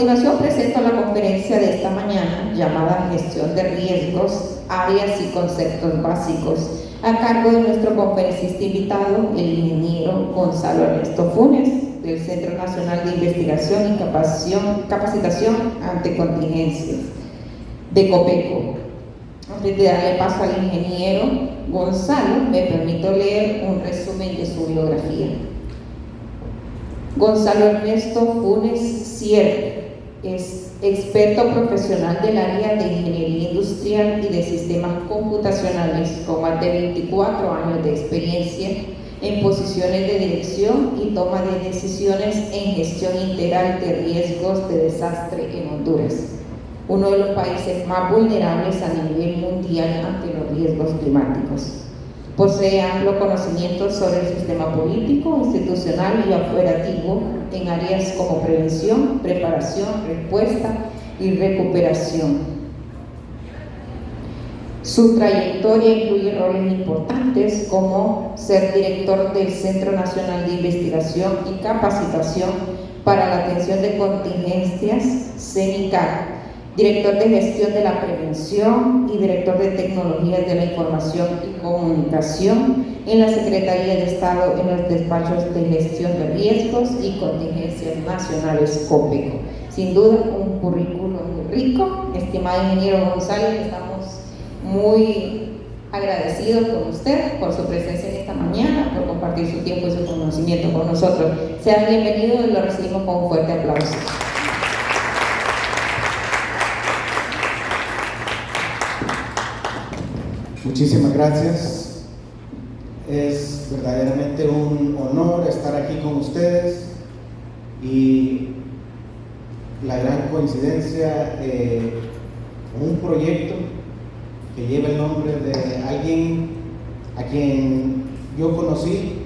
continuación presento la conferencia de esta mañana llamada Gestión de Riesgos, Áreas y Conceptos Básicos, a cargo de nuestro conferencista invitado, el ingeniero Gonzalo Ernesto Funes, del Centro Nacional de Investigación y Capacitación ante Contingencias, de COPECO. Antes de darle paso al ingeniero Gonzalo, me permito leer un resumen de su biografía. Gonzalo Ernesto Funes Sierra es experto profesional del área de ingeniería industrial y de sistemas computacionales con más de 24 años de experiencia en posiciones de dirección y toma de decisiones en gestión integral de riesgos de desastre en Honduras, uno de los países más vulnerables a nivel mundial ante los riesgos climáticos. Posee amplio conocimiento sobre el sistema político, institucional y operativo en áreas como prevención, preparación, respuesta y recuperación. Su trayectoria incluye roles importantes como ser director del Centro Nacional de Investigación y Capacitación para la Atención de Contingencias, CENICAC, director de Gestión de la Prevención y director de Tecnologías de la Información y Comunicación en la Secretaría de Estado en los despachos de Gestión de Riesgos y Contingencias Nacionales, COPECO. Sin duda, un currículum muy rico. Estimado ingeniero González, estamos muy agradecidos con usted por su presencia en esta mañana, por compartir su tiempo y su conocimiento con nosotros. Sea bienvenido y lo recibimos con un fuerte aplauso. Muchísimas gracias. Es verdaderamente un honor estar aquí con ustedes y la gran coincidencia, un proyecto que lleva el nombre de alguien a quien yo conocí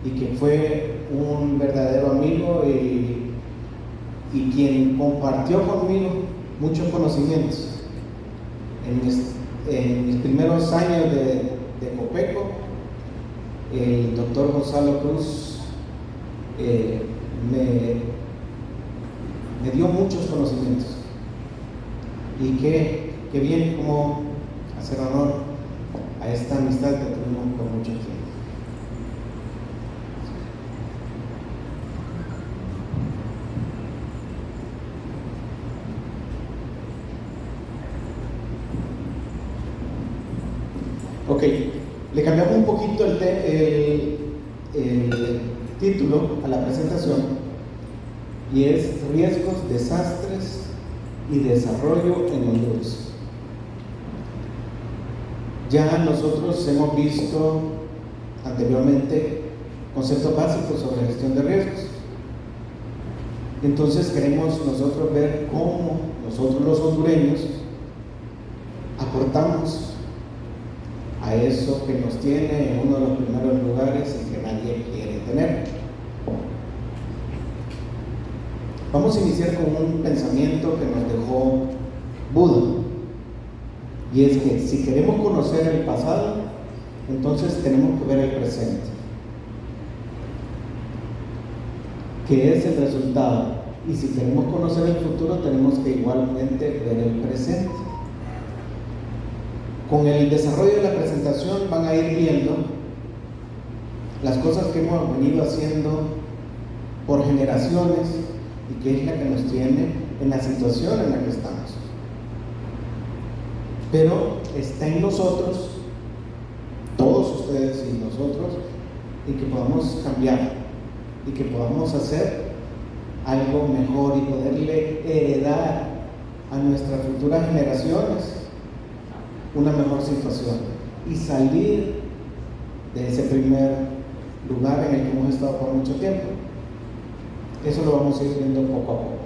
y que fue un verdadero amigo y quien compartió conmigo muchos conocimientos. En mis primeros años de COPECO, el doctor Gonzalo Cruz me dio muchos conocimientos y qué bien como hacer honor a esta amistad que tuvimos por mucho tiempo. Ok, le cambiamos un poquito el título a la presentación y es Riesgos, Desastres y Desarrollo en Honduras. Ya nosotros hemos visto anteriormente conceptos básicos sobre gestión de riesgos. Entonces queremos nosotros ver cómo nosotros los hondureños aportamos a eso que nos tiene en uno de los primeros lugares y que nadie quiere tener. Vamos a iniciar con un pensamiento que nos dejó Buda, y es que si queremos conocer el pasado, entonces tenemos que ver el presente, que es el resultado, y si queremos conocer el futuro, tenemos que igualmente ver el presente. Con el desarrollo de la presentación van a ir viendo las cosas que hemos venido haciendo por generaciones y qué es la que nos tiene en la situación en la que estamos. Pero está en nosotros, todos ustedes y nosotros, y que podamos cambiar y que podamos hacer algo mejor y poderle heredar a nuestras futuras generaciones una mejor situación y salir de ese primer lugar en el que hemos estado por mucho tiempo. Eso lo vamos a ir viendo poco a poco.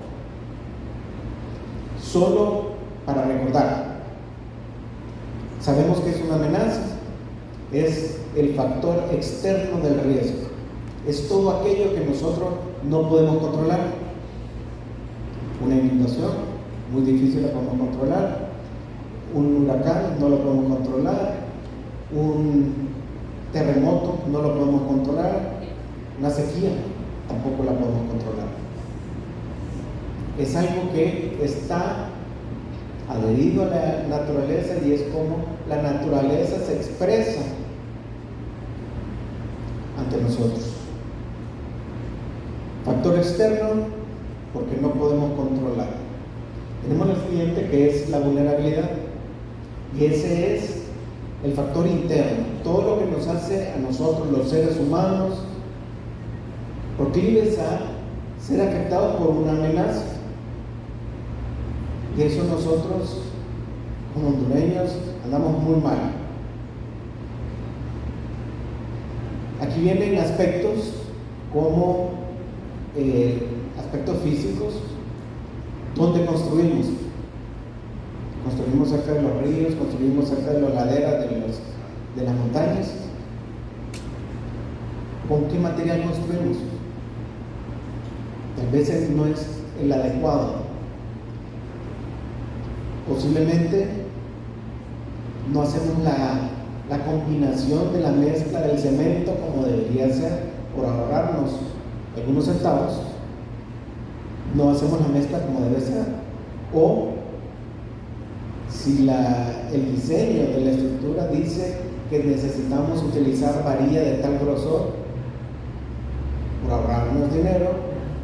Solo para recordar, sabemos que es una amenaza, es el factor externo del riesgo, es todo aquello que nosotros no podemos controlar. Una inundación, muy difícil la podemos controlar. Un huracán no lo podemos controlar, un terremoto no lo podemos controlar, una sequía tampoco la podemos controlar. es algo que está adherido a la naturaleza y es como la naturaleza se expresa ante nosotros. Factor externo, porque no podemos controlar. Tenemos el siguiente, que es la vulnerabilidad, y ese es el factor interno, todo lo que nos hace a nosotros, los seres humanos, proclives a ser afectados por una amenaza. Y eso nosotros, como hondureños, andamos muy mal. Aquí vienen aspectos como aspectos físicos, donde construimos cerca de los ríos, construimos cerca de las laderas de las montañas. ¿Con qué material construimos? Tal vez no es el adecuado. Posiblemente no hacemos la combinación de la mezcla del cemento como debería ser, por ahorrarnos algunos centavos. No hacemos la mezcla como debe ser, o si el diseño de la estructura dice que necesitamos utilizar varilla de tal grosor, por ahorrarnos dinero,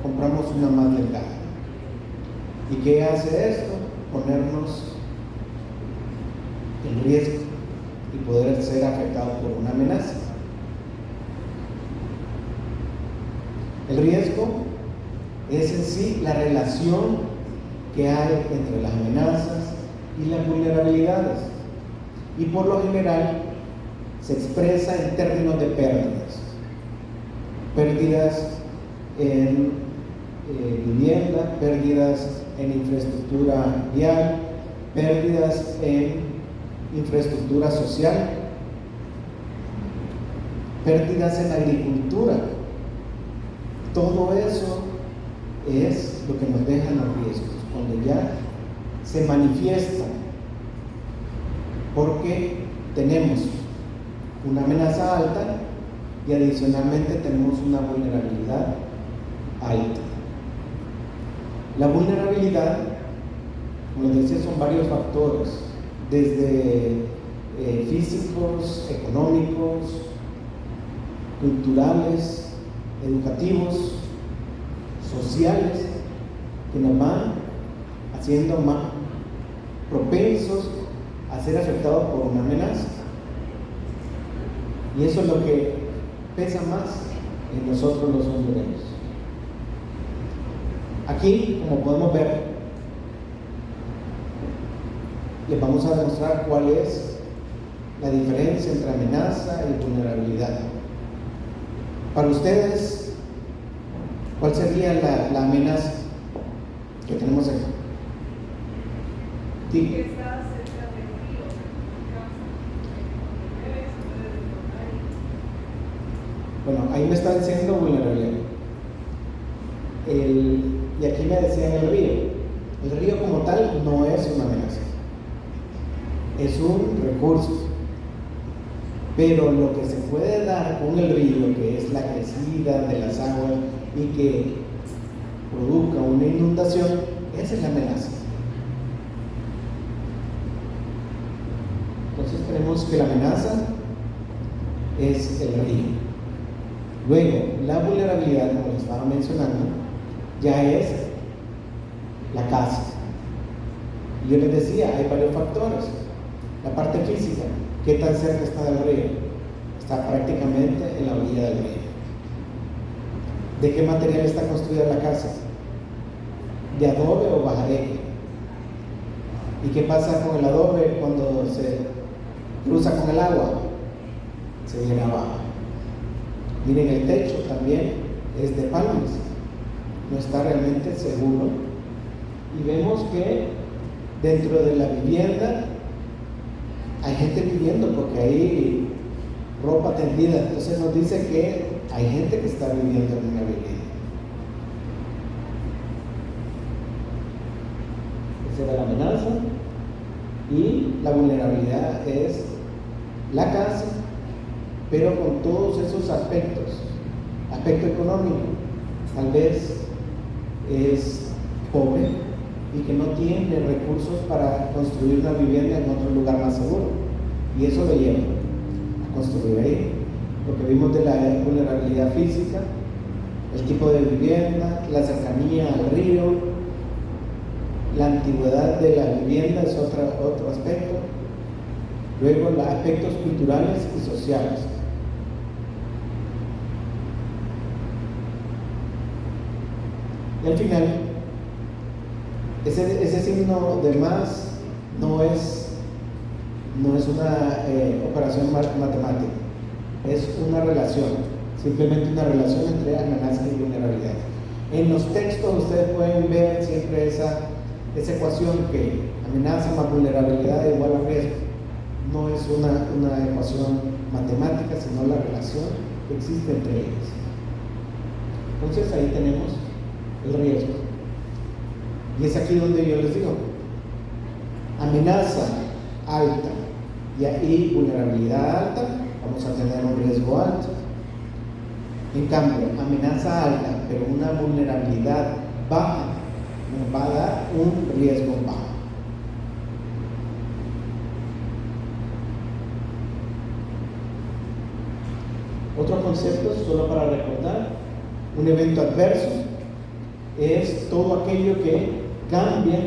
compramos una más delgada. ¿Y qué hace esto? Ponernos en riesgo y poder ser afectados por una amenaza. El riesgo es en sí la relación que hay entre las amenazas y las vulnerabilidades, y por lo general se expresa en términos de pérdidas en vivienda, pérdidas en infraestructura vial, pérdidas en infraestructura social, pérdidas en agricultura. Todo eso es lo que nos dejan los riesgos, cuando ya se manifiesta, porque tenemos una amenaza alta y adicionalmente tenemos una vulnerabilidad alta. La vulnerabilidad, como les decía, son varios factores, desde físicos, económicos, culturales, educativos, sociales, que nos van haciendo más propensos a ser afectados por una amenaza. Y eso es lo que pesa más en nosotros los hondureños. Aquí, como podemos ver, les vamos a demostrar cuál es la diferencia entre amenaza y vulnerabilidad. Para ustedes, ¿cuál sería la amenaza que tenemos aquí? Sí. Que está cerca del río, Bueno, ahí me está diciendo vulnerabilidad. Y aquí me decían el río. El río como tal no es una amenaza, es un recurso. Pero lo que se puede dar con el río, que es la crecida de las aguas y que produzca una inundación, esa es la amenaza. Entonces tenemos que la amenaza es el río. Luego, la vulnerabilidad, como les estaba mencionando, ya es la casa. Y yo les decía, hay varios factores. La parte física, ¿qué tan cerca está del río? Está prácticamente en la orilla del río. ¿De qué material está construida la casa? ¿De adobe o bajareque? ¿Y qué pasa con el adobe cuando se cruza con el agua? Se viene abajo. Miren, el techo también es de palmas, no está realmente seguro. Y vemos que dentro de la vivienda hay gente viviendo porque hay ropa tendida. Entonces nos dice que hay gente que está viviendo en una vivienda. Esa era la amenaza. Y la vulnerabilidad es la casa, pero con todos esos aspectos. Aspecto económico, tal vez es pobre y que no tiene recursos para construir una vivienda en otro lugar más seguro. Y eso lo lleva a construir ahí. Lo que vimos de la vulnerabilidad física, el tipo de vivienda, la cercanía al río, la antigüedad de la vivienda es otro aspecto. Luego, los aspectos culturales y sociales. Y al final, ese signo de más no es una operación matemática, es una relación, simplemente una relación entre amenaza y vulnerabilidad. En los textos ustedes pueden ver siempre esa ecuación que amenaza más vulnerabilidad es igual a riesgo. No es una ecuación matemática, sino la relación que existe entre ellas. Entonces ahí tenemos el riesgo. Y es aquí donde yo les digo, amenaza alta y vulnerabilidad alta, vamos a tener un riesgo alto. En cambio, amenaza alta, pero una vulnerabilidad baja, nos va a dar un riesgo bajo. Otro concepto, solo para recordar, un evento adverso es todo aquello que cambia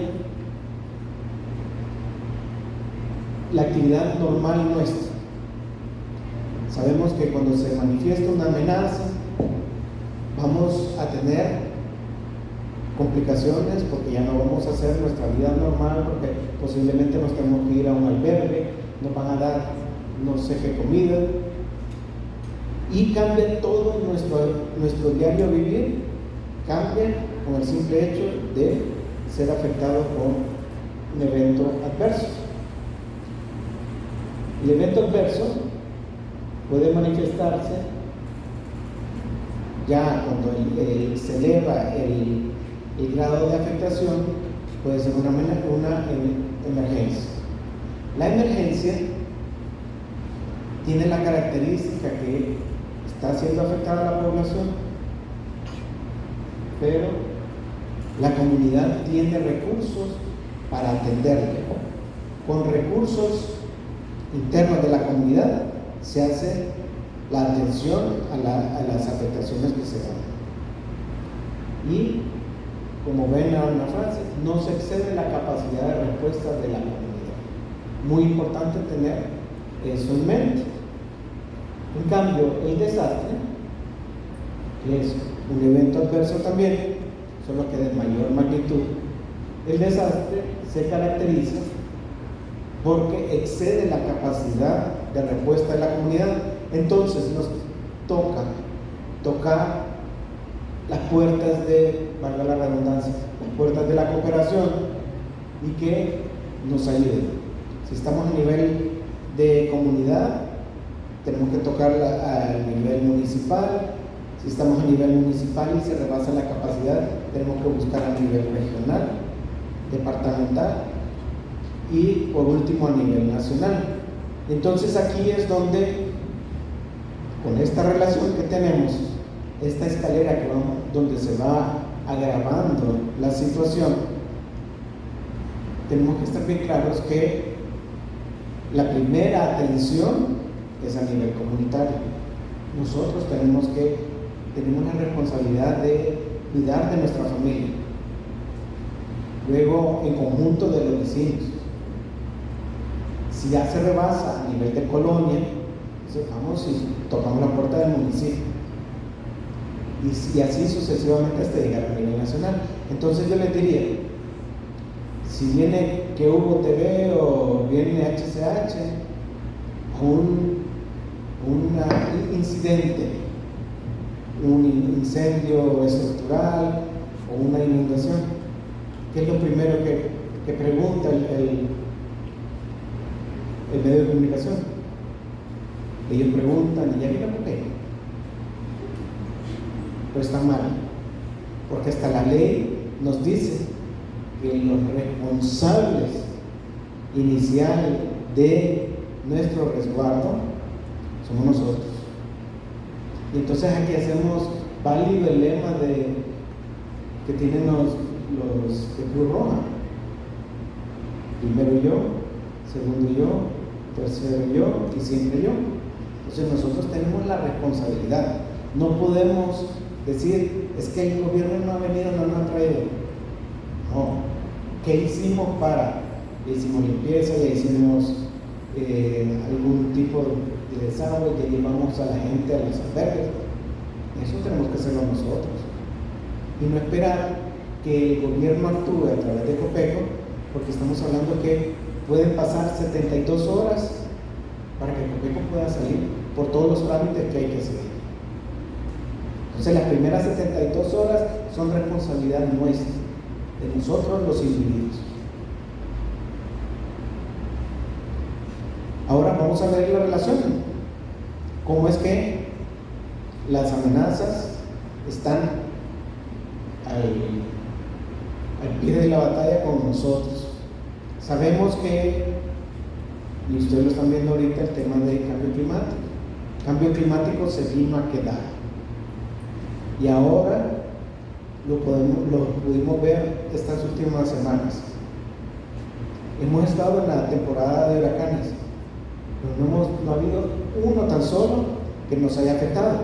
la actividad normal nuestra. Sabemos que cuando se manifiesta una amenaza, vamos a tener complicaciones porque ya no vamos a hacer nuestra vida normal, porque posiblemente nos tenemos que ir a un albergue, nos van a dar no sé qué comida, y cambia todo nuestro diario vivir, cambia con el simple hecho de ser afectado por un evento adverso. El evento adverso puede manifestarse ya cuando se eleva el grado de afectación, puede ser una emergencia. La emergencia tiene la característica que está siendo afectada la población, pero la comunidad tiene recursos para atenderle. Con recursos internos de la comunidad se hace la atención a las afectaciones que se dan. Y, como ven en la frase, no se excede la capacidad de respuesta de la comunidad. Muy importante tener eso en mente. En cambio, el desastre, que es un evento adverso también, solo que de mayor magnitud, el desastre se caracteriza porque excede la capacidad de respuesta de la comunidad. Entonces nos toca tocar las puertas valga la redundancia, las puertas de la cooperación y que nos ayuden. Si estamos a nivel de comunidad, tenemos que tocar al nivel municipal. Si estamos a nivel municipal y se rebasa la capacidad, tenemos que buscar a nivel regional, departamental y por último a nivel nacional. Entonces aquí es donde, con esta relación que tenemos, esta escalera donde se va agravando la situación, tenemos que estar bien claros que la primera atención es a nivel comunitario. Nosotros tenemos la responsabilidad de cuidar de nuestra familia, luego en conjunto de los vecinos. Si ya se rebasa a nivel de colonia, vamos y tocamos la puerta del municipio, y así sucesivamente hasta llegar a nivel nacional. Entonces yo les diría, si viene que hubo TV o viene HCH a un incidente, un incendio estructural o una inundación, ¿qué es lo primero que pregunta el medio de comunicación? Ellos preguntan, ¿y ya vino por qué? Pero está mal, porque hasta la ley nos dice que los responsables iniciales de nuestro resguardo somos nosotros. Y entonces aquí hacemos válido el lema que tienen los de Cruz Roja. Primero yo, segundo yo, tercero yo y siempre yo. Entonces nosotros tenemos la responsabilidad. No podemos decir, es que el gobierno no ha venido, no nos ha traído. No. ¿Qué hicimos para? Ya hicimos limpieza, ya hicimos algún tipo de desagüe, ya llevamos a la gente a los albergues. Eso tenemos que hacerlo nosotros. Y no esperar que el gobierno actúe a través de Copeco, porque estamos hablando que pueden pasar 72 horas para que Copeco pueda salir por todos los trámites que hay que seguir. Entonces las primeras 72 horas son responsabilidad nuestra, de nosotros los individuos. Ahora vamos a ver la relación. ¿Cómo es que las amenazas están al pie de la batalla con nosotros? Sabemos que, y ustedes lo están viendo ahorita, el tema del cambio climático. El cambio climático se vino a quedar. Y ahora lo pudimos ver estas últimas semanas. Hemos estado en la temporada de huracanes, pero no ha habido uno tan solo que nos haya afectado.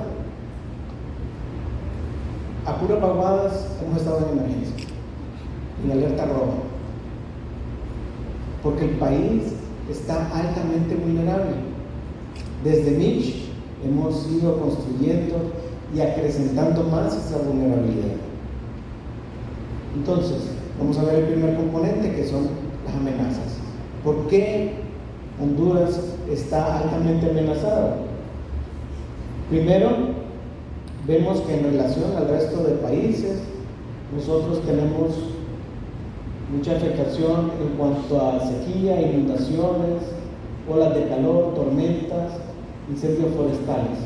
A puras vaguadas hemos estado en emergencia, en alerta roja, porque el país está altamente vulnerable. Desde Mitch hemos ido construyendo y acrecentando más esa vulnerabilidad. Entonces, vamos a ver el primer componente, que son las amenazas. ¿Por qué Honduras está altamente amenazada? Primero, vemos que en relación al resto de países, nosotros tenemos mucha afectación en cuanto a sequía, inundaciones, olas de calor, tormentas, incendios forestales.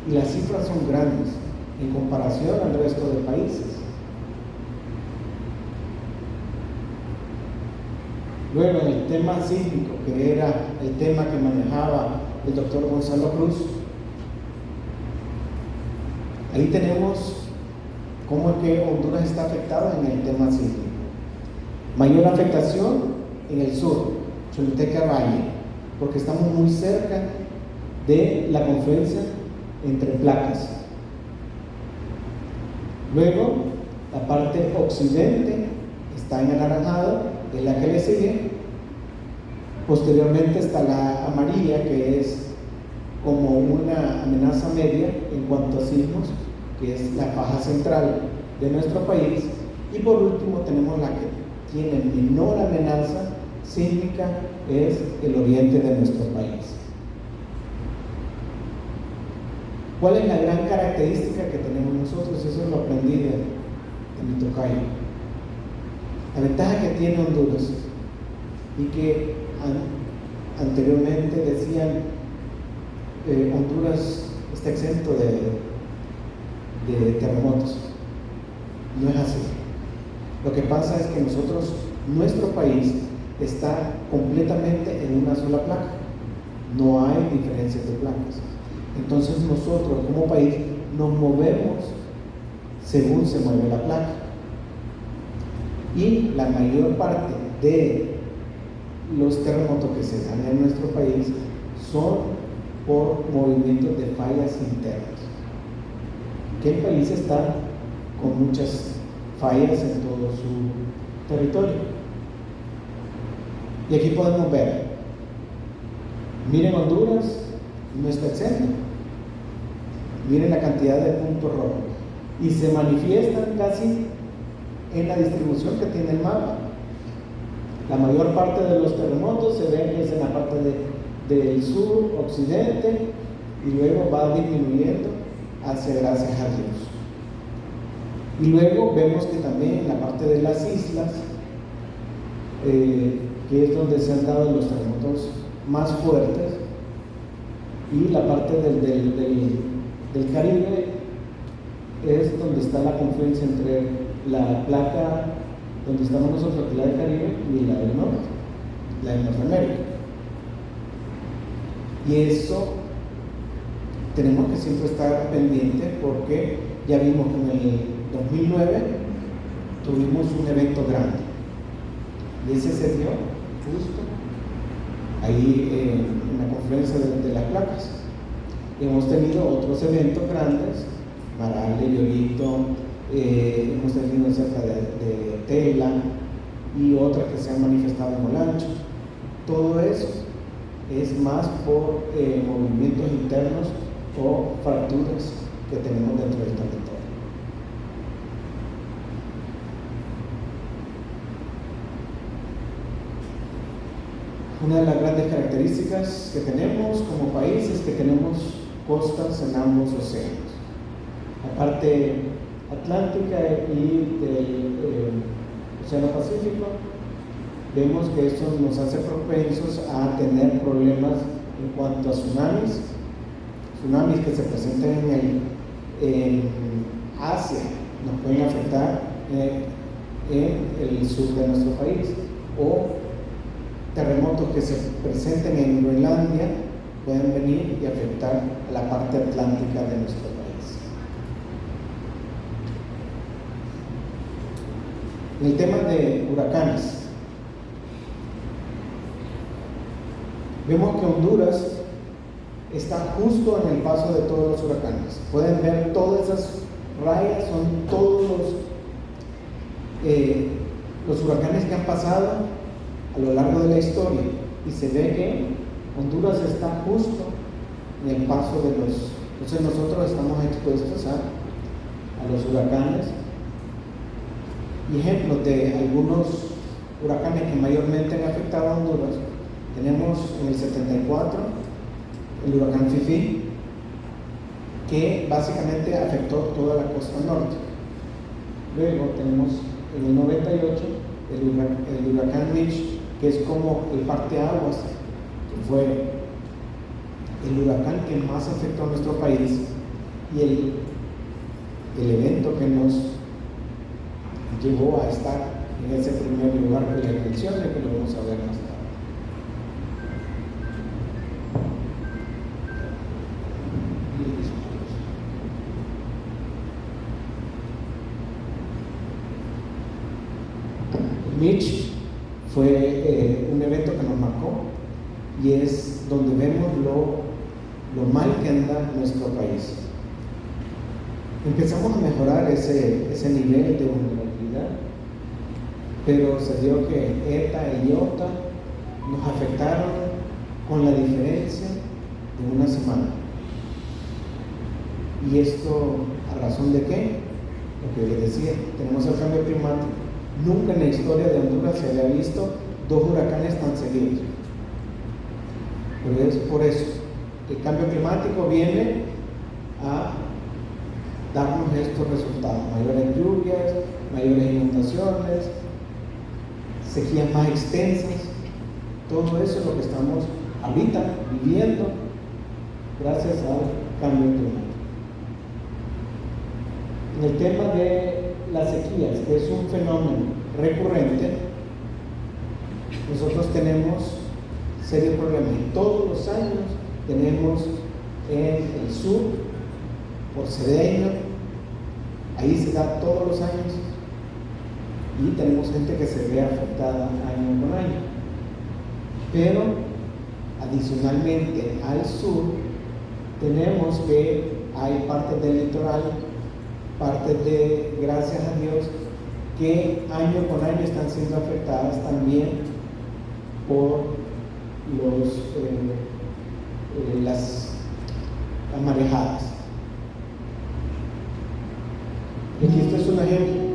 Y las cifras son grandes en comparación al resto de países. Luego, en el tema sísmico, que era el tema que manejaba el doctor Gonzalo Cruz, ahí tenemos cómo es que Honduras está afectada en el tema sísmico. Mayor afectación en el sur, Choluteca Valle, porque estamos muy cerca de la confluencia entre placas. Luego, la parte occidente está en anaranjado, es la que le sigue. Posteriormente está la amarilla, que es como una amenaza media en cuanto a sismos, que es la faja central de nuestro país. Y por último tenemos la que tiene menor amenaza sísmica, es el oriente de nuestro país. ¿Cuál es la gran característica que tenemos nosotros? Eso lo aprendí de mi tocayo. La ventaja que tiene Honduras, y que anteriormente decían Honduras está exento de terremotos. No es así. Lo que pasa es que nuestro país está completamente en una sola placa. No hay diferencias de placas. Entonces nosotros como país nos movemos según se mueve la placa. Y la mayor parte de los terremotos que se dan en nuestro país son por movimientos de fallas internas. Que el país está con muchas fallas en todo su territorio. Y aquí podemos ver, miren, Honduras no está exento. Miren la cantidad de puntos rojos y se manifiestan casi en la distribución que tiene el mapa. La mayor parte de los terremotos se ven que es en la parte del sur, occidente, y luego va disminuyendo hacia gracias a Dios. Y luego vemos que también en la parte de las islas, que es donde se han dado los terremotos más fuertes, y la parte del Caribe es donde está la confluencia entre la placa donde estamos nosotros, la del Caribe, y la del norte, la de Norteamérica. Y eso tenemos que siempre estar pendientes, porque ya vimos que en el 2009 tuvimos un evento grande y ese se dio justo ahí en la confluencia de las placas. Y hemos tenido otros eventos grandes, Marale, Llorito, hemos tenido cerca de Tela y otras que se han manifestado en Olancho. Todo eso es más por movimientos internos o fracturas que tenemos dentro del territorio. Una de las grandes características que tenemos como país es que tenemos costas en ambos océanos, la parte atlántica y del Océano Pacífico. Vemos que esto nos hace propensos a tener problemas en cuanto a tsunamis que se presentan en Asia, nos pueden afectar en el sur de nuestro país, o terremotos que se presenten en Groenlandia pueden venir y afectar a la parte atlántica de nuestro país. En el tema de huracanes, vemos que Honduras está justo en el paso de todos los huracanes. Pueden ver todas esas rayas, son todos los huracanes que han pasado a lo largo de la historia, y se ve que Honduras está justo en el paso de los. Entonces nosotros estamos expuestos a los huracanes. Y ejemplos de algunos huracanes que mayormente han afectado a Honduras: tenemos en el 74 el huracán Fifi, que básicamente afectó toda la costa norte. Luego tenemos en el 98 el huracán Mitch, que es como el parteaguas, que fue el huracán que más afectó a nuestro país y el evento que nos llevó a estar en ese primer lugar de la elección, de que lo vamos a ver más tarde. Mitch fue un evento que nos marcó y es donde vemos lo mal que anda nuestro país. Empezamos a mejorar ese nivel de vulnerabilidad, pero se dio que ETA y IOTA nos afectaron con la diferencia de una semana. ¿Y esto a razón de qué? Lo que les decía, tenemos el cambio climático. Nunca en la historia de Honduras se había visto 2 huracanes tan seguidos. Pero es por eso. El cambio climático viene a darnos estos resultados: mayores lluvias, mayores inundaciones, sequías más extensas. Todo eso es lo que estamos ahorita viviendo gracias al cambio climático. En el tema de las sequías, que es un fenómeno recurrente, nosotros tenemos serios problemas. Todos los años tenemos en el sur, por Cedeño, ahí se da todos los años, y tenemos gente que se ve afectada año con año. Pero adicionalmente al sur tenemos que hay partes del litoral, partes de, gracias a Dios, que año con año están siendo afectadas también por las marejadas. Y aquí este es un ejemplo.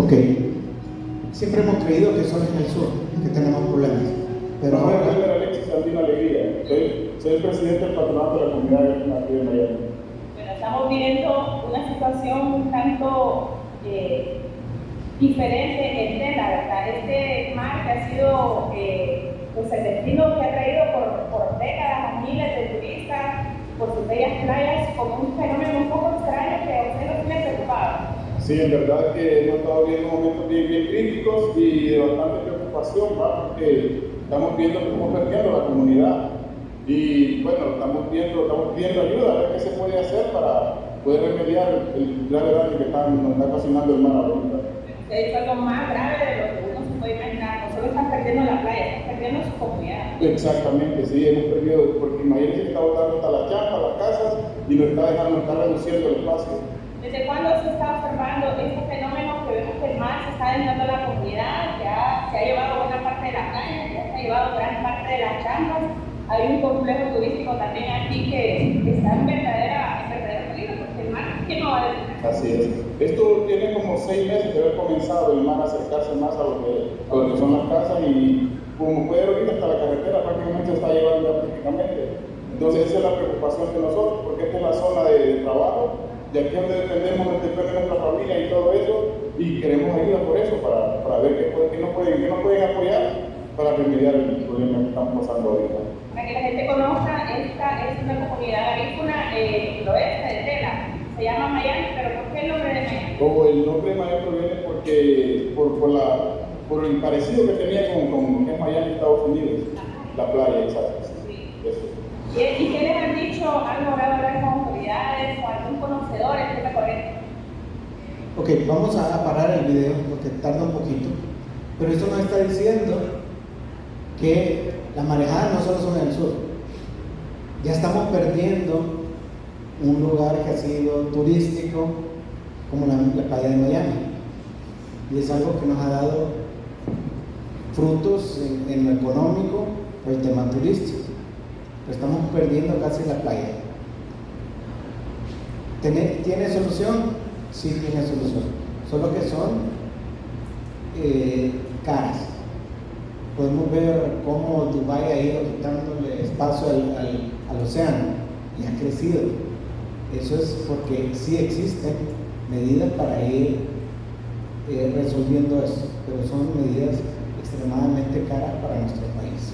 Ok, siempre hemos creído que solo en el sur que tenemos problemas, pero Pero ahora... ahora Alexis Sandino Alegría, soy el presidente del patronato de la comunidad aquí de Miami. Bueno, estamos viviendo una situación un tanto diferente en Tela, ¿verdad? Este mar que ha sido pues el destino que ha traído por décadas a miles de turistas por sus bellas playas, como un fenómeno un poco extraño que a usted lo tiene preocupado. Sí, en verdad que hemos estado viendo momentos bien críticos y de bastante preocupación, ¿va? Porque estamos viendo que estamos perdiendo la comunidad y bueno, estamos pidiendo ayuda a ver qué se puede hacer para poder remediar el grave daño que nos está ocasionando el mar ahorita. De hecho, algo más grave de lo que uno se puede imaginar, no solo están perdiendo la playa, están perdiendo su comunidad. Exactamente, sí, hemos perdido, porque imagínense que está botando hasta las champas, las casas y nos está reduciendo el espacio. ¿Desde cuándo se está observando este fenómeno que vemos que el mar se está adentrando a la comunidad? Ya se ha llevado buena parte de la playa, ya se ha llevado gran parte de las champas. Hay un complejo turístico también aquí que está en verdadero peligro porque el mar, ¿quién no va a detener? Así es. Esto tiene como 6 meses de haber comenzado el mar a acercarse más a lo que son las casas y como puede ver ahorita hasta la carretera prácticamente se está llevando prácticamente. Entonces esa es la preocupación de nosotros porque esta es la zona de trabajo. De aquí es donde depende de nuestra familia y todo eso, y queremos ayuda por eso, para ver qué nos pueden apoyar para remediar el problema que estamos pasando ahorita. Para que la gente conozca, esta es una comunidad agrícola en el oeste de Tela. Se llama Miami, pero ¿por qué el nombre de Miami? El nombre de Miami proviene porque por el parecido que tenía con que es Miami, Estados Unidos, la playa, exacto. Sí. Eso. ¿Y qué les han dicho? ¿Han logrado hablar con autoridades o algún conocedor en esta corriente? Ok, vamos a parar el video porque tarda un poquito, pero esto nos está diciendo que las marejadas no solo son en el sur, ya estamos perdiendo un lugar que ha sido turístico como la playa de Miami, y es algo que nos ha dado frutos en lo económico por el tema turístico. Estamos perdiendo casi la playa. ¿Tiene solución? Sí tiene solución, solo que son caras. Podemos ver cómo Dubái ha ido quitándole espacio al océano y ha crecido. Eso es porque sí existen medidas para ir resolviendo eso, pero son medidas extremadamente caras para nuestro país.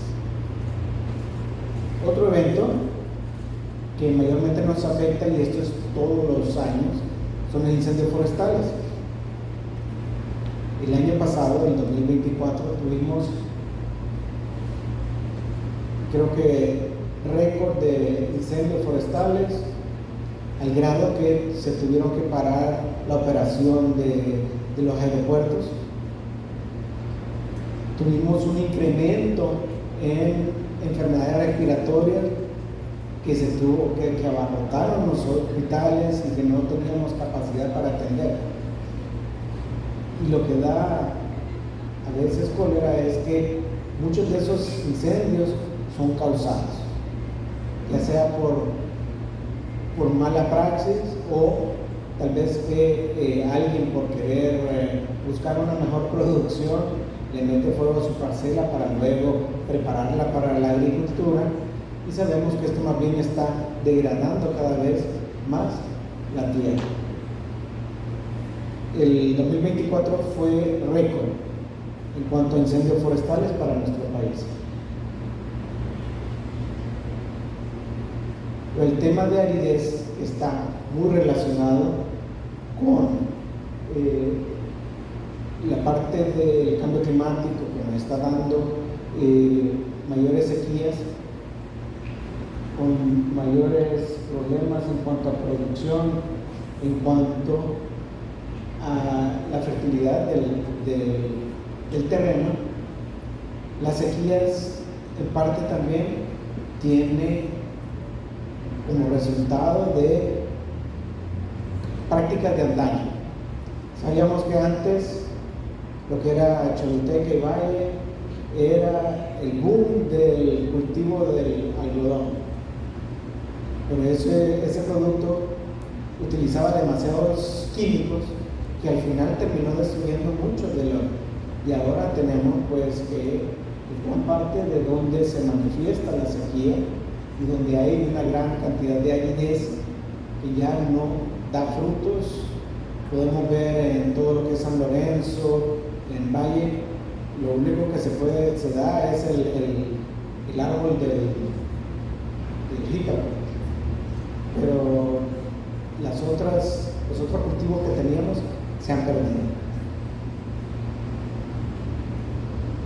Otro evento que mayormente nos afecta, y esto es todos los años, son los incendios forestales. El año pasado, en 2024, tuvimos, creo que, récord de incendios forestales, al grado que se tuvieron que parar la operación de los aeropuertos. Tuvimos un incremento en enfermedades respiratorias que se tuvo que abarrotaron los hospitales y que no teníamos capacidad para atender. Y lo que da a veces cólera es que muchos de esos incendios son causados, ya sea por mala praxis o tal vez que alguien por querer buscar una mejor producción le mete fuego a su parcela para luego prepararla para la agricultura, y sabemos que esto más bien está degradando cada vez más la tierra. El 2024 fue récord en cuanto a incendios forestales para nuestro país. Pero el tema de aridez está muy relacionado con la parte del cambio climático que nos está dando mayores sequías, con mayores problemas en cuanto a producción, en cuanto a la fertilidad del terreno. Las sequías en parte también tiene como resultado de prácticas de antaño. Sabíamos que antes lo que era Choluteca y Valle era el boom del cultivo del algodón, pero ese producto utilizaba demasiados químicos que al final terminó destruyendo mucho de lo. Y ahora tenemos pues que gran parte de donde se manifiesta la sequía y donde hay una gran cantidad de aridez que ya no da frutos. Podemos ver en todo lo que es San Lorenzo, en Valle, lo único que se da es el árbol del jícaro, pero los otros cultivos que teníamos se han perdido.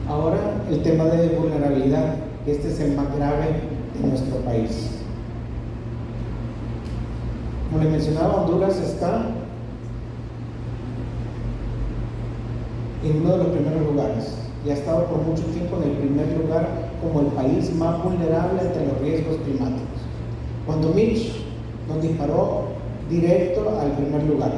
Ahora el tema de vulnerabilidad, que este es el más grave de nuestro país. Como les mencionaba, Honduras está en uno de los primeros lugares y ha estado por mucho tiempo en el primer lugar como el país más vulnerable ante los riesgos climáticos. Cuando Mitch nos disparó directo al primer lugar,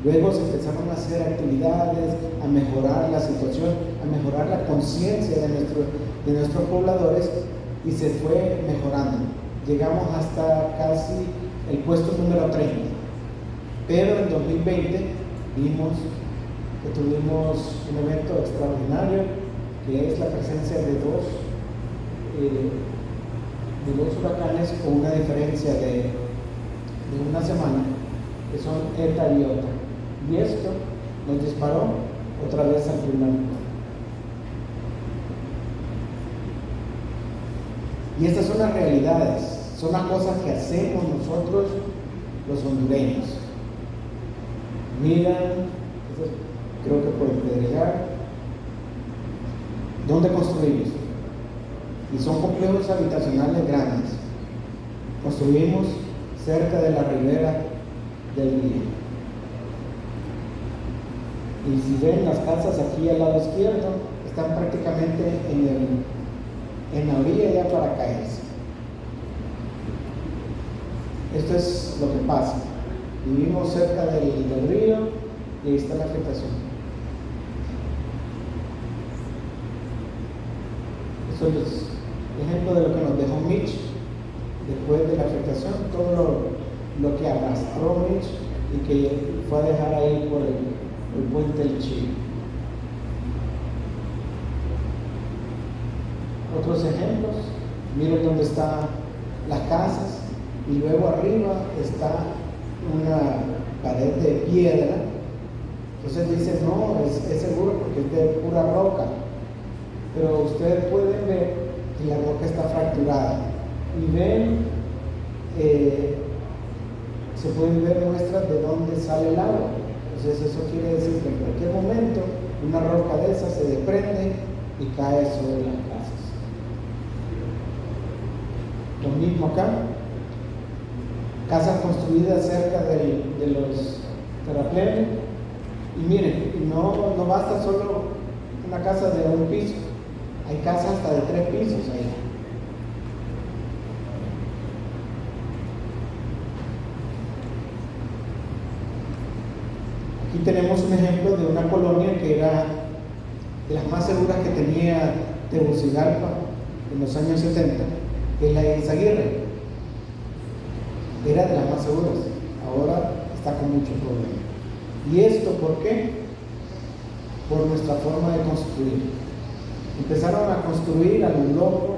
luego se empezaron a hacer actividades, a mejorar la situación, a mejorar la conciencia de nuestros pobladores y se fue mejorando. Llegamos hasta casi el puesto número 30. Pero en 2020 vimos que tuvimos un evento extraordinario, que es la presencia de dos huracanes con una diferencia de una semana, que son ETA y OTA. Y esto nos disparó otra vez al primer lugar. Y estas son las realidades, son las cosas que hacemos nosotros los hondureños. Miran, creo que por empedregar, ¿dónde construimos? Y son complejos habitacionales grandes. Construimos cerca de la ribera del río. Y si ven las casas aquí al lado izquierdo, están prácticamente en la orilla ya para caerse. Esto es lo que pasa. Vivimos cerca del río y ahí está la afectación. Esto es ejemplo de lo que nos dejó Mitch después de la afectación, todo lo que arrastró Mitch y que fue a dejar ahí por el puente del Chile. Otros ejemplos, miren dónde están las casas y luego arriba está una pared de piedra. Entonces dicen, no, es seguro porque es de pura roca, pero ustedes pueden ver que la roca está fracturada y ven, se pueden ver muestras de dónde sale el agua. Entonces eso quiere decir que en cualquier momento una roca de esas se desprende y cae sobre las casas. Lo mismo acá, casas construidas cerca de los terraplenes. Y miren, no basta solo una casa de un piso, hay casas hasta de 3 pisos ahí. Aquí tenemos un ejemplo de una colonia que era de las más seguras que tenía Tegucigalpa en los años 70, que es la de Izaguirre. Era de las más seguras, ahora está con muchos problemas. ¿Y esto por qué? Por nuestra forma de construir. Empezaron a construir a lo loco,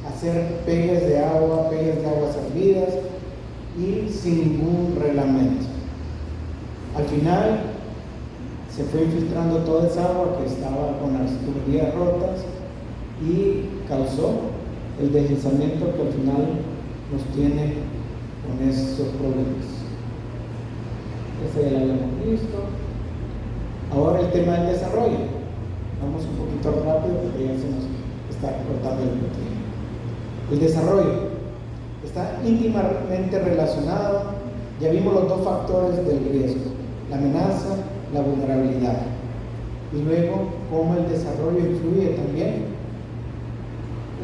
a hacer pegues de aguas servidas y sin ningún reglamento. Al final se fue infiltrando toda esa agua que estaba con las tuberías rotas y causó el deslizamiento que al final nos tiene con esos problemas. Este ya lo habíamos visto. Ahora el tema del desarrollo. Vamos un poquito rápido porque ya se nos está cortando el tiempo. El desarrollo está íntimamente relacionado. Ya vimos los dos factores del riesgo: la amenaza, la vulnerabilidad. Y luego cómo el desarrollo influye también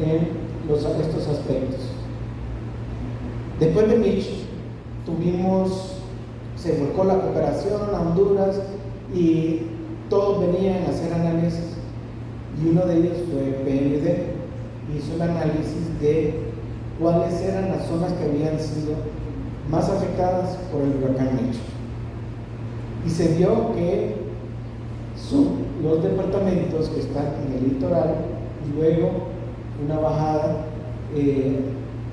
en estos aspectos. Después de Mitch se volcó la cooperación a Honduras y todos venían a hacer análisis, y uno de ellos fue PNUD. Hizo el análisis de cuáles eran las zonas que habían sido más afectadas por el huracán Mitch. Y se vio que son los departamentos que están en el litoral y luego una bajada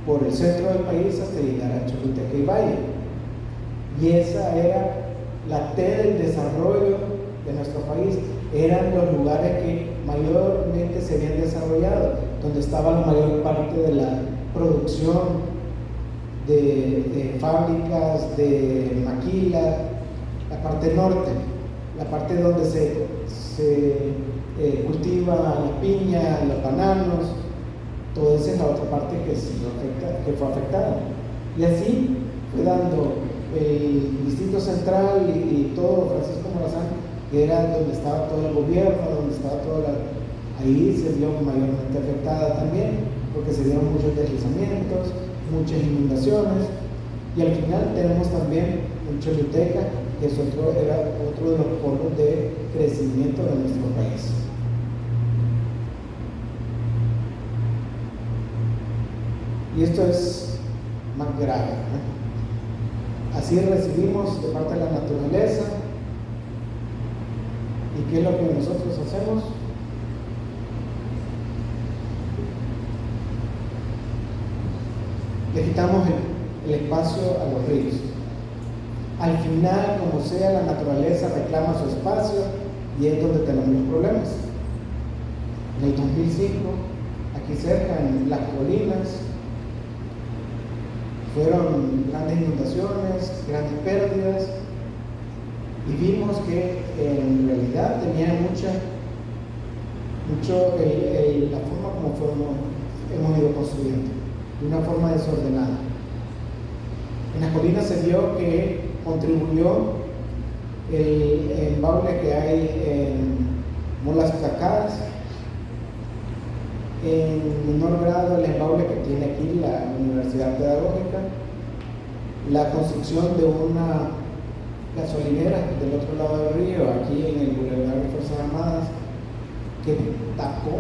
por el centro del país hasta llegar a Choluteca y Valle. Y esa era la T del desarrollo de nuestro país. Eran los lugares que mayormente se habían desarrollado, donde estaba la mayor parte de la producción de fábricas, de maquila, la parte norte, la parte donde se cultiva la piña, los bananos, toda esa es la otra parte que fue afectada. Y así fue dando el Distrito Central y todo Francisco Morazán, que era donde estaba todo el gobierno, donde estaba ahí se vio mayormente afectada también, porque se dieron muchos deslizamientos, muchas inundaciones, y al final tenemos también en Choluteca, que era otro de los polos de crecimiento de nuestro país. Y esto es más grave, ¿no? Así recibimos de parte de la naturaleza. ¿Y qué es lo que nosotros hacemos? Le quitamos el espacio a los ríos. Al final, como sea, la naturaleza reclama su espacio y es donde tenemos los problemas. En el 2005, aquí cerca, en las colinas, fueron grandes inundaciones, grandes pérdidas, y vimos que en realidad tenía la forma como hemos ido construyendo, de una forma desordenada. En las colinas se vio que contribuyó el embalde que hay en Molas Cacadas, en menor grado el embalde que tiene aquí la Universidad Pedagógica, la construcción de una gasolinera del otro lado del río, aquí en el Boulevard de Fuerzas Armadas, que tapó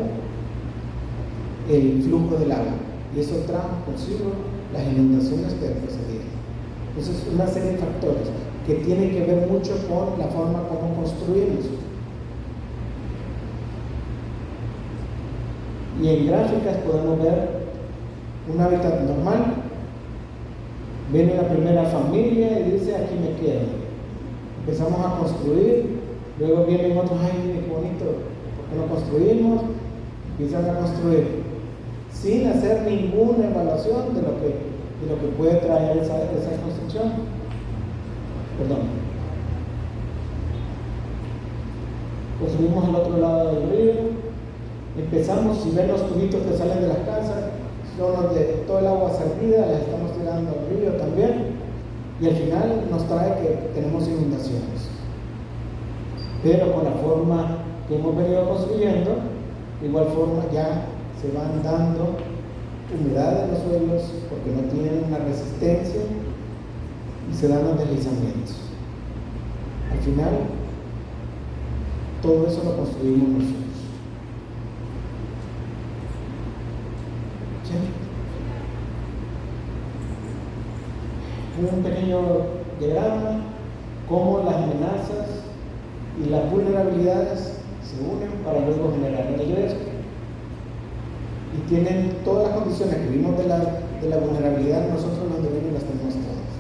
el flujo del agua, y eso trajo consigo las inundaciones que después se dieron. Entonces, una serie de factores que tienen que ver mucho con la forma como construimos. Y en gráficas podemos ver un hábitat normal. Viene la primera familia y dice: aquí me quedo. Empezamos a construir, luego vienen otros: ay, qué bonito, ¿por qué no construimos? Empiezan a construir sin hacer ninguna evaluación de lo que puede traer esa construcción. Perdón. Construimos al otro lado del río, empezamos, si ven los tubitos que salen de las casas, son los de todo el agua servida, las estamos tirando al río también, y al final nos trae que tenemos inundaciones. Pero con la forma que hemos venido construyendo, de igual forma ya se van dando humedad en los suelos porque no tienen una resistencia y se dan los deslizamientos. Al final, todo eso lo construimos nosotros. Un pequeño diagrama, cómo las amenazas y las vulnerabilidades se unen para luego generar el riesgo. Y tienen todas las condiciones que vimos de la vulnerabilidad, nosotros los niveles las tenemos todas.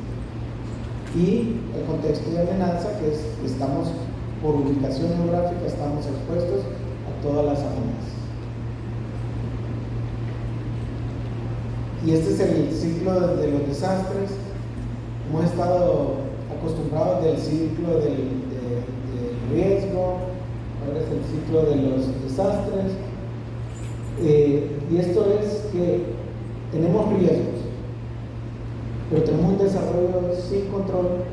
Y el contexto de amenaza, que es que estamos por ubicación geográfica, estamos expuestos a todas las amenazas. Y este es el ciclo de los desastres. Hemos estado acostumbrados del ciclo del riesgo, ahora es el ciclo de los desastres. Y esto es que tenemos riesgos, pero tenemos un desarrollo sin control,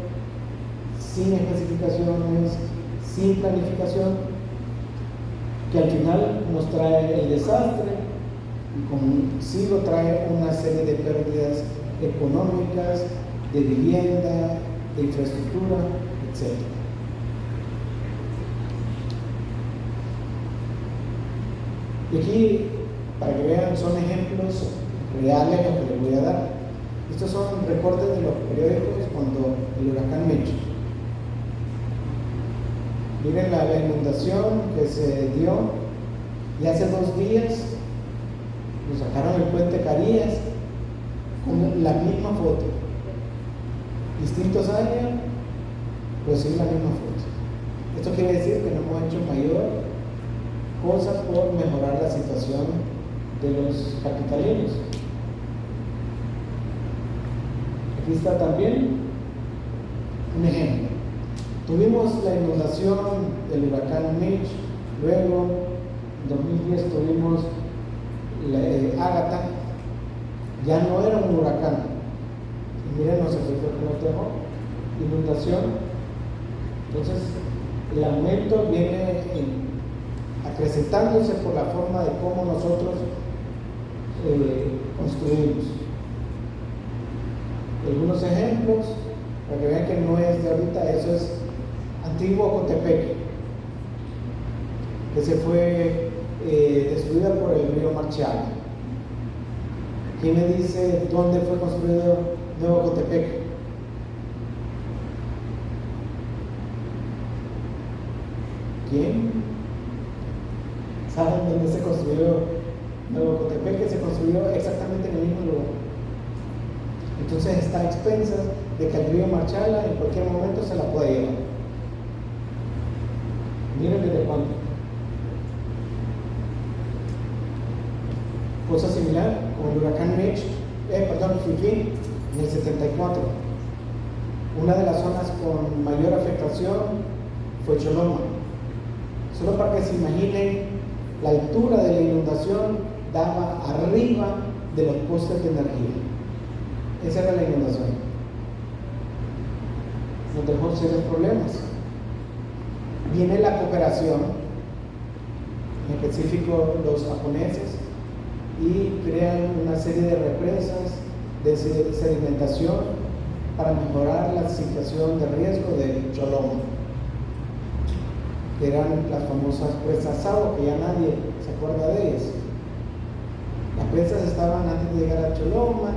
sin especificaciones, sin planificación, que al final nos trae el desastre y consigo trae una serie de pérdidas económicas, de vivienda, de infraestructura, etc. Y aquí, para que vean, son ejemplos reales los que les voy a dar. Estos son recortes de los periódicos cuando el huracán Mitch. Miren la inundación que se dio y hace 2 días nos sacaron el puente Carías con la misma foto. Distintos años, pues sí, la misma foto. Esto quiere decir que no hemos hecho mayor cosa por mejorar la situación de los capitalinos. Aquí está también un ejemplo. Tuvimos la inundación del huracán Mitch, luego en 2010 tuvimos Ágata, ya no era un huracán. Y miren los efectos que nos dejó, inundación. Entonces, el aumento viene acrecentándose por la forma de cómo nosotros construimos. Algunos ejemplos, para que vean que no es de ahorita, eso es Antiguo Cotepeque, que se fue destruida por el río Marchial. ¿Quién me dice dónde fue construido Nuevo Cotepeque? ¿Quién? ¿Saben dónde se construyó Nuevo Cotepeque? Se construyó exactamente en el mismo lugar. Entonces está a expensas de que el río Marchala en cualquier momento se la pueda llevar. Miren desde cuándo. Cosa similar con el huracán Fifi en el 74. Una de las zonas con mayor afectación fue Choloma. Solo para que se imaginen, la altura de la inundación daba arriba de los postes de energía. Esa era la inundación. Nos dejó serios problemas. Viene la cooperación, en específico los japoneses, y crean una serie de represas de sedimentación para mejorar la situación de riesgo de Choloma, que eran las famosas presas Sao, que ya nadie se acuerda de ellas. Las presas estaban antes de llegar a Choloma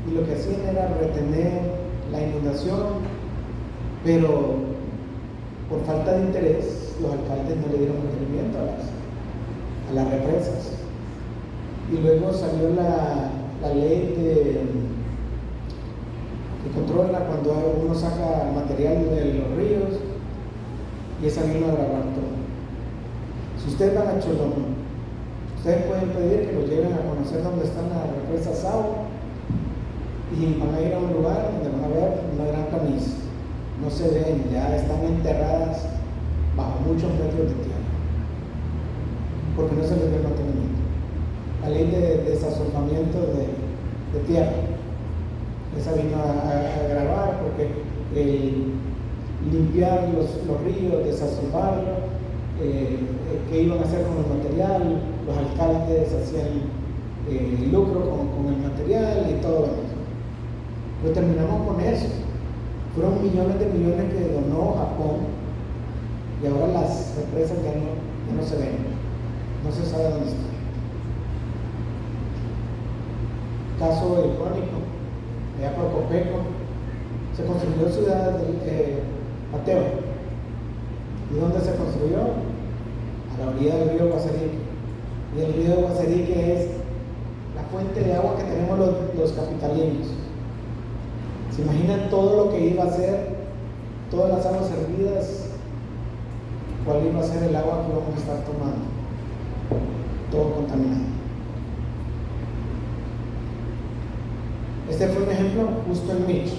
y lo que hacían era retener la inundación, pero por falta de interés los alcaldes no le dieron mantenimiento a las represas. Y luego salió la ley que controla cuando uno saca material de los ríos, y esa vino a grabar todo. Si ustedes van a Choloma, ustedes pueden pedir que los lleven a conocer dónde están las represas Sao, y van a ir a un lugar donde van a ver una gran planicie. No se ven, ya están enterradas bajo muchos metros de tierra, porque no se les dio mantenimiento. La ley de desasolvamiento de tierra, esa vino a grabar, porque limpiar los ríos, desasolvarlos, qué iban a hacer con el material, los alcaldes hacían lucro con el material y todo lo demás. Pero terminamos con eso. Fueron millones de millones que donó Japón, y ahora las represas ya no se ven, no se sabe dónde están. Caso del Crónico, allá por Copeco, se construyó Ciudad Mateo. ¿Y dónde se construyó? A la orilla del río Guasarique. Y el río Guasarique es la fuente de agua que tenemos los capitalinos. ¿Se imaginan todo lo que iba a ser, todas las aguas hervidas? ¿Cuál iba a ser el agua que vamos a estar tomando? Todo contaminado. Este fue un ejemplo justo en Mitch,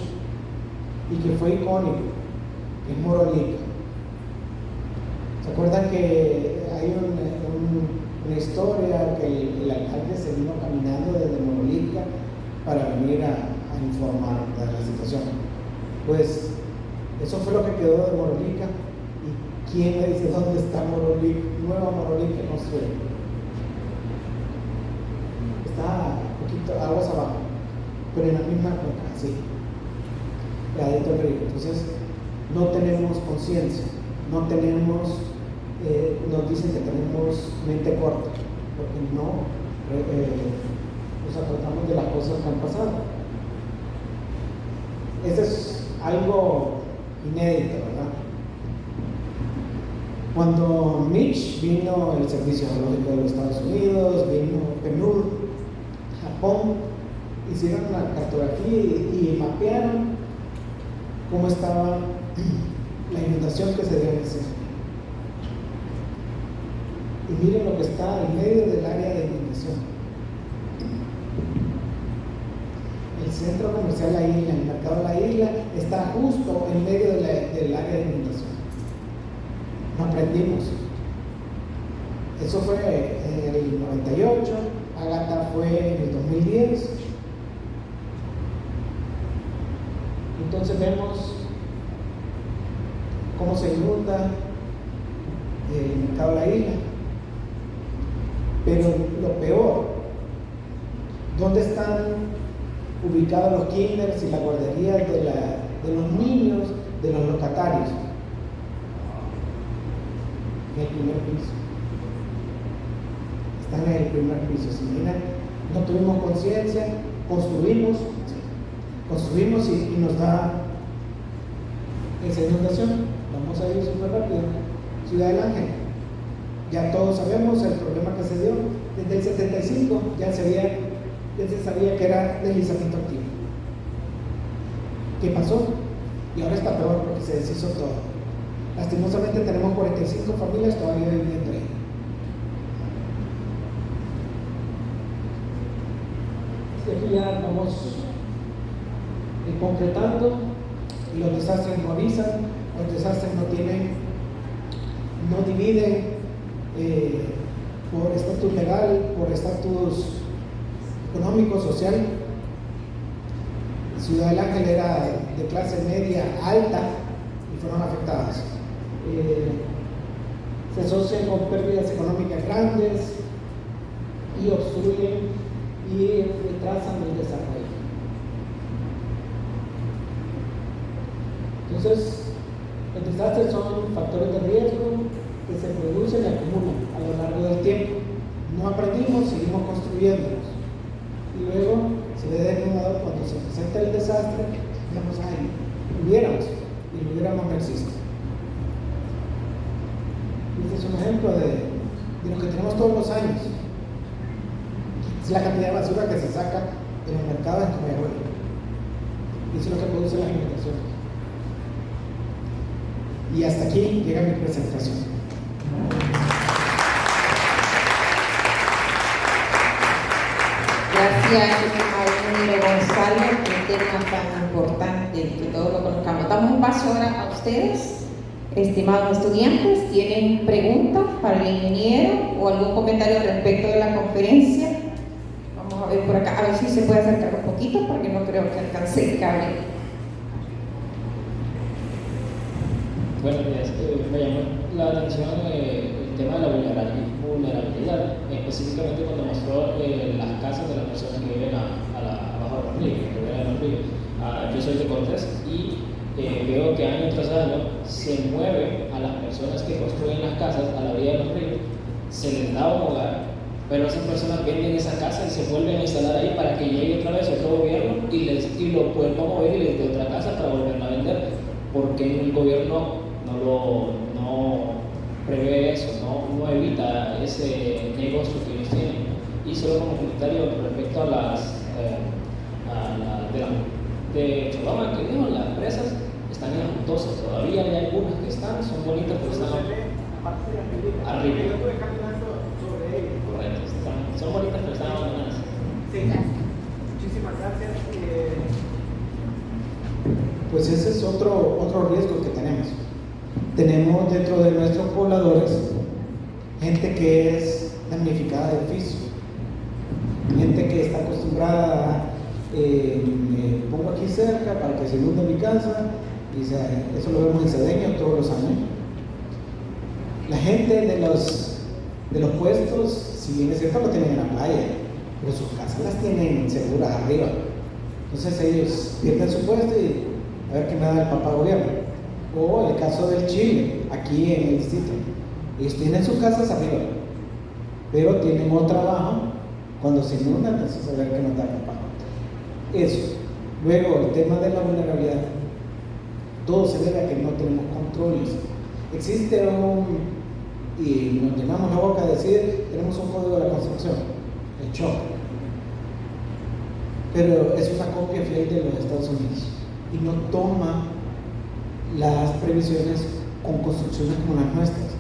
y que fue icónico, en Morolica. ¿Se acuerdan que hay una historia que el alcalde se vino caminando desde Morolica para venir a informar de la situación? Pues eso fue lo que quedó de Morolica. ¿Y quién me dice dónde está Morolica? Nueva Morolica construida. Está un poquito aguas abajo, pero en la misma cuenca, sí, adentro del río. Entonces no tenemos conciencia, no tenemos, nos dicen que tenemos mente corta, porque no nos acordamos de las cosas que han pasado. Esto es algo inédito, ¿verdad? Cuando Mitch vino el Servicio Geológico de los Estados Unidos, vino PNUD, Japón, hicieron una cartografía y mapearon cómo estaba la inundación que se dio en ese año. Y miren lo que está en medio del área de inundación. El centro comercial La Isla, el mercado La Isla, está justo en medio del área de inundación. No aprendimos. Eso fue en el 98, Ágata fue en el 2010. Entonces vemos cómo se inunda el mercado La Isla. Pero lo peor, ¿dónde están ubicados los kinders y las guarderías de los niños, de los locatarios? En el primer piso. Están en el primer piso. Si miran, no tuvimos conciencia, construimos y nos da esa inundación. Vamos a ir súper rápido. Ciudad del Ángel. Ya todos sabemos el problema que se dio. Desde el 75 ya se sabía que era deslizamiento activo. ¿Qué pasó? Y ahora está peor porque se deshizo todo. Lastimosamente tenemos 45 familias todavía viviendo ahí. Y aquí ya vamos concretando. Los desastres no avisan, los desastres no dividen por estatus legal, por estatus económico, social. Ciudad del Ángel era de clase media alta y fueron afectadas. Se asocian con pérdidas económicas grandes y obstruyen y retrasan el desarrollo. Entonces, los desastres son factores de riesgo que se producen y acumulan a lo largo del tiempo. No aprendimos, seguimos construyéndolos. Y luego se ve de nuevo cuando se presenta el desastre, digamos, ay, hubiéramos, y el hubiéramos no existe. Este es un ejemplo de lo que tenemos todos los años. Es la cantidad de basura que se saca de los mercados en Comayagüela. Y eso es lo que produce las inundaciones. Y hasta aquí llega mi presentación. Gracias a Emilio González, un tema tan importante que todos lo conozcamos. Damos un paso ahora a ustedes. Estimados estudiantes, ¿tienen preguntas para el ingeniero o algún comentario respecto de la conferencia? Vamos a ver por acá, a ver si se puede acercar un poquito porque no creo que alcance el cable. Buenos días. Me llamó la atención el tema de la vulnerabilidad, específicamente cuando mostró las casas de las personas que viven abajo de los ríos, que viven en los ríos. Yo soy de Cortés y veo que año tras año se mueve a las personas que construyen las casas a la orilla de los ríos, se les da un hogar, pero esas personas venden esa casa y se vuelven a instalar ahí para que llegue otra vez otro gobierno y lo vuelva a mover y les dé otra casa para volverla a vender. Porque el gobierno no prevé eso, no evita ese negocio que ellos tienen. Y solo como comentario respecto a las de Choloma, que digo, las presas están injustosas, todavía hay algunas que son bonitas, pero están arriba. Correcto, son bonitas, pero están abandonadas. Sí, muchísimas gracias. Pues ese es otro riesgo que tenemos. Tenemos dentro de nuestros pobladores gente que es damnificada de oficio, gente que está acostumbrada a me pongo aquí cerca para que se inunde mi casa, y eso lo vemos en Cedeño todos los años. La gente de los puestos, si bien es cierto, lo tienen en la playa, pero sus casas las tienen seguras arriba. Entonces ellos pierden su puesto y a ver qué me da el papá gobierno. O el caso del Chile, aquí en el distrito. Ellos tienen sus casas arriba, pero tienen otro abajo. Cuando se inunda, entonces a ver qué nos da el papá. Eso. Luego, el tema de la vulnerabilidad. Todo se debe a que no tenemos controles. Existe y nos llenamos la boca de decir, tenemos un código de la construcción, el CHOC, pero es una copia fiel de los Estados Unidos y no toma las previsiones con construcciones como las nuestras.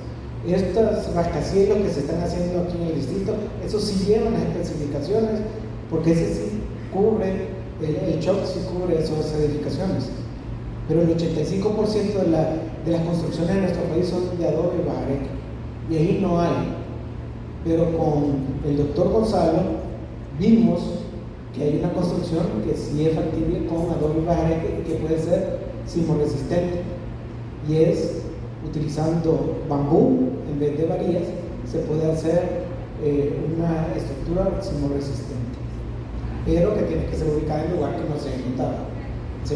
Estos rascacielos que se están haciendo aquí en el distrito, eso sí llevan las especificaciones, porque ese sí cubre, el CHOC sí cubre esas edificaciones, pero el 85% de las construcciones de nuestro país son de adobe y bajareque, y ahí no hay. Pero con el doctor Gonzalo vimos que hay una construcción que sí es factible con adobe y bajareque y que puede ser sismorresistente, y es utilizando bambú en vez de varillas, se puede hacer una estructura sismorresistente, pero que tiene que ser ubicada en lugar que no sea inundado. Sí.